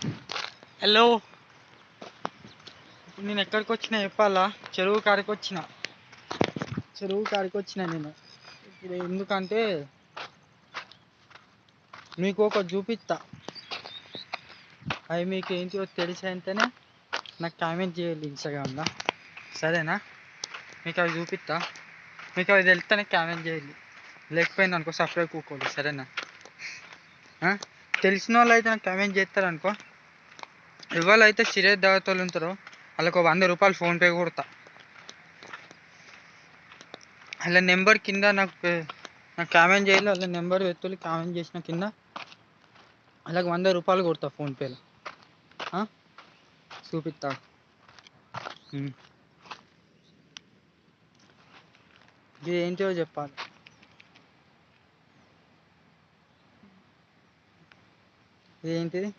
Hello, నేను ఎక్కడికి వచ్చినా చెప్పాలా? చెరువు కాడికి వచ్చిన నేను ఇప్పుడు. ఎందుకంటే మీకు ఒకటి చూపిస్తా, అవి మీకు ఏంటో తెలిసి అంటేనే నాకు కామెంట్ చేయాలి ఇన్స్టాగ్రామ్లో, సరేనా? మీకు అవి చూపిస్తా, మీకు అవి తెలిస్తేనే కామెంట్ చేయాలి, లేకపోయింది అనుకో సపరేట్ కూకోవాలి, సరేనా? తెలిసిన వాళ్ళు అయితే నాకు కామెంట్ చేస్తారనుకో, ఎవరైతే సీరియస్ దావతలు ఉంటారో వాళ్ళకు 100 రూపాయలు ఫోన్పే కొడతా. వాళ్ళ నెంబర్ కింద నాకు కామెంట్ చేయాలి, వాళ్ళ నెంబర్ వ్యక్తులు కామెంట్ చేసిన కింద అలాగ 100 రూపాయలు కొడతా ఫోన్పేలో. చూపిస్తా. ఇది ఏంటో చెప్పాలి. ఇది ఏంటిది?